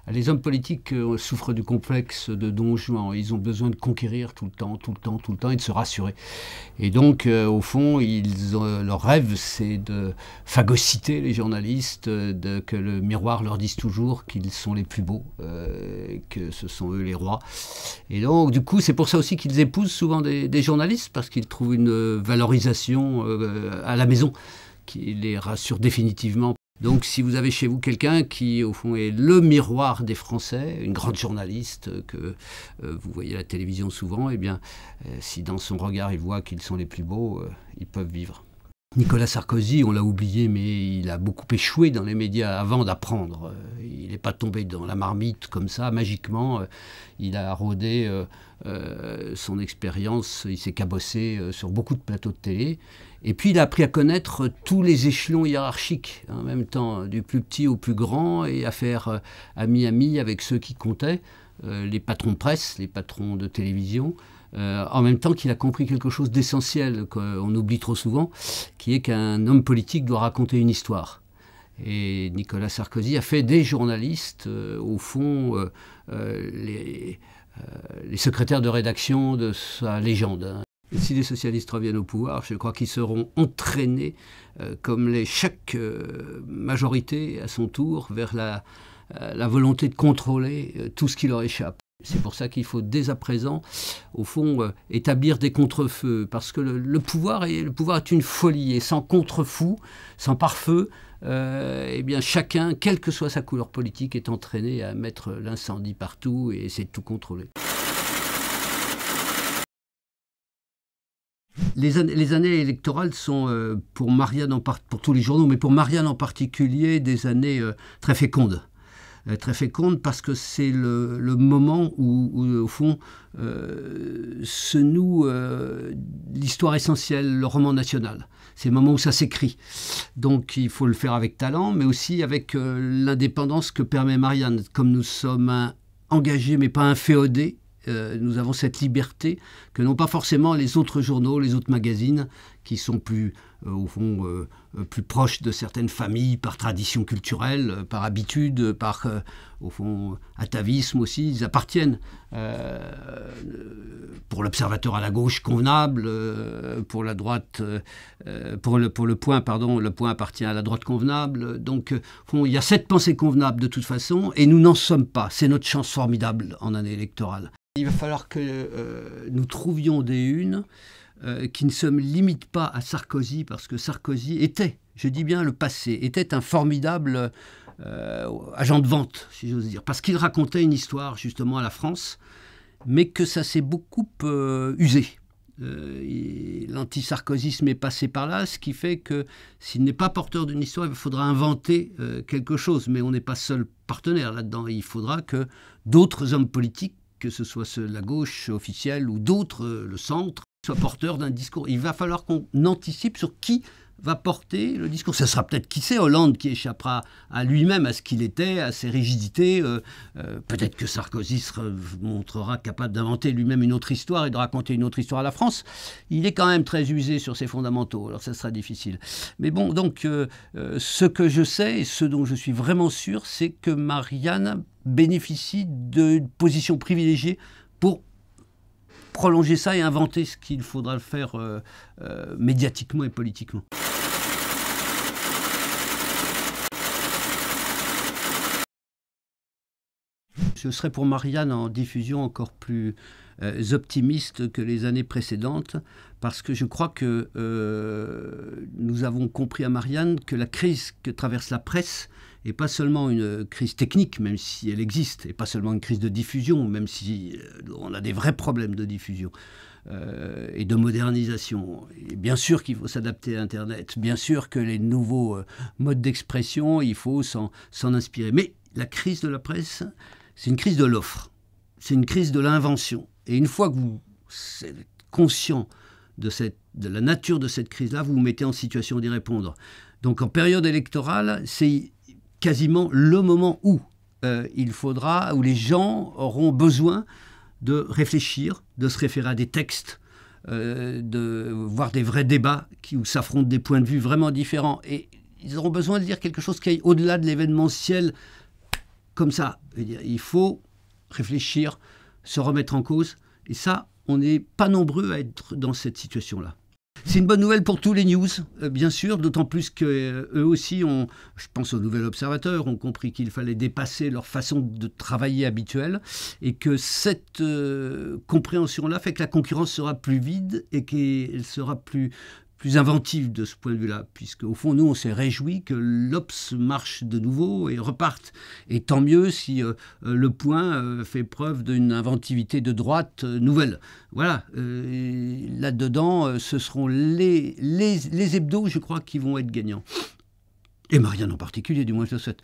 Les hommes politiques souffrent du complexe de Don Juan. Ils ont besoin de conquérir tout le temps et de se rassurer. Et donc, au fond, leur rêve, c'est de phagocyter les journalistes, que le miroir leur dise toujours qu'ils sont les plus beaux, que ce sont eux les rois. Et donc, du coup, c'est pour ça aussi qu'ils épousent souvent des journalistes, parce qu'ils trouvent une valorisation à la maison qui les rassure définitivement. Donc si vous avez chez vous quelqu'un qui, au fond, est le miroir des Français, une grande journaliste que vous voyez à la télévision souvent, eh bien, si dans son regard il voit qu'ils sont les plus beaux, ils peuvent vivre. Nicolas Sarkozy, on l'a oublié, mais il a beaucoup échoué dans les médias avant d'apprendre. Il n'est pas tombé dans la marmite comme ça, magiquement. Il a rodé son expérience, il s'est cabossé sur beaucoup de plateaux de télé. Et puis il a appris à connaître tous les échelons hiérarchiques, en même temps, du plus petit au plus grand, et à faire ami-ami avec ceux qui comptaient, les patrons de presse, les patrons de télévision. En même temps qu'il a compris quelque chose d'essentiel qu'on oublie trop souvent, qui est qu'un homme politique doit raconter une histoire. Et Nicolas Sarkozy a fait des journalistes, au fond, les secrétaires de rédaction de sa légende. Et si les socialistes reviennent au pouvoir, je crois qu'ils seront entraînés, comme chaque majorité à son tour, vers la volonté de contrôler tout ce qui leur échappe. C'est pour ça qu'il faut dès à présent, au fond, établir des contre-feux, parce que le pouvoir est une folie, et sans contre-fou, sans pare-feu, eh bien chacun, quelle que soit sa couleur politique, est entraîné à mettre l'incendie partout et essayer de tout contrôler. Les années électorales sont, pour Marianne, pour tous les journaux, mais pour Marianne en particulier, des années très fécondes. Très féconde parce que c'est le moment où au fond, se noue l'histoire essentielle, le roman national. C'est le moment où ça s'écrit. Donc il faut le faire avec talent, mais aussi avec l'indépendance que permet Marianne. Comme nous sommes engagés, mais pas inféodés, nous avons cette liberté que n'ont pas forcément les autres journaux, les autres magazines, qui sont plus, au fond, plus proches de certaines familles par tradition culturelle, par habitude, par, au fond, atavisme aussi. Ils appartiennent pour l'Observateur à la gauche convenable, pour la droite, pour le Point, pardon, le Point appartient à la droite convenable. Donc, au fond, il y a cette pensée convenable de toute façon, et nous n'en sommes pas. C'est notre chance formidable en année électorale. Il va falloir que nous trouvions des unes qui ne se limitent pas à Sarkozy, parce que Sarkozy était, je dis bien le passé, était un formidable agent de vente, si j'ose dire, parce qu'il racontait une histoire justement à la France, mais que ça s'est beaucoup usé. L'anti-sarkozysme est passé par là, ce qui fait que s'il n'est pas porteur d'une histoire, il faudra inventer quelque chose, mais on n'est pas seul partenaire là-dedans. Il faudra que d'autres hommes politiques, que ce soit ceux de la gauche officielle ou d'autres, le centre, soient porteurs d'un discours. Il va falloir qu'on anticipe sur qui va porter le discours. Ce sera peut-être, qui sait, Hollande qui échappera à lui-même, à ce qu'il était, à ses rigidités. Peut-être que Sarkozy se montrera capable d'inventer lui-même une autre histoire et de raconter une autre histoire à la France. Il est quand même très usé sur ses fondamentaux, alors ça sera difficile. Mais bon, donc, ce que je sais et ce dont je suis vraiment sûr, c'est que Marianne bénéficie d'une position privilégiée pour prolonger ça et inventer ce qu'il faudra le faire médiatiquement et politiquement. Je serais pour Marianne en diffusion encore plus optimiste que les années précédentes, parce que je crois que nous avons compris à Marianne que la crise que traverse la presse n'est pas seulement une crise technique, même si elle existe, et pas seulement une crise de diffusion, même si on a des vrais problèmes de diffusion et de modernisation. Et bien sûr qu'il faut s'adapter à Internet, bien sûr que les nouveaux modes d'expression, il faut s'en inspirer. Mais la crise de la presse, c'est une crise de l'offre, c'est une crise de l'invention. Et une fois que vous êtes conscient de la nature de cette crise-là, vous vous mettez en situation d'y répondre. Donc en période électorale, c'est quasiment le moment où où les gens auront besoin de réfléchir, de se référer à des textes, de voir des vrais débats où s'affrontent des points de vue vraiment différents. Et ils auront besoin de dire quelque chose qui aille au-delà de l'événementiel comme ça. Il faut réfléchir, se remettre en cause. Et ça, on n'est pas nombreux à être dans cette situation-là. C'est une bonne nouvelle pour tous les news, bien sûr, d'autant plus qu'eux aussi, je pense au Nouvel Observateur, ont compris qu'il fallait dépasser leur façon de travailler habituelle et que cette compréhension-là fait que la concurrence sera plus vide et qu'elle sera plus inventive de ce point de vue-là, puisque au fond, nous, on s'est réjouis que l'Obs marche de nouveau et reparte. Et tant mieux si Le Point fait preuve d'une inventivité de droite nouvelle. Voilà, là-dedans, ce seront les hebdos, je crois, qui vont être gagnants. Et Marianne en particulier, du moins je le souhaite.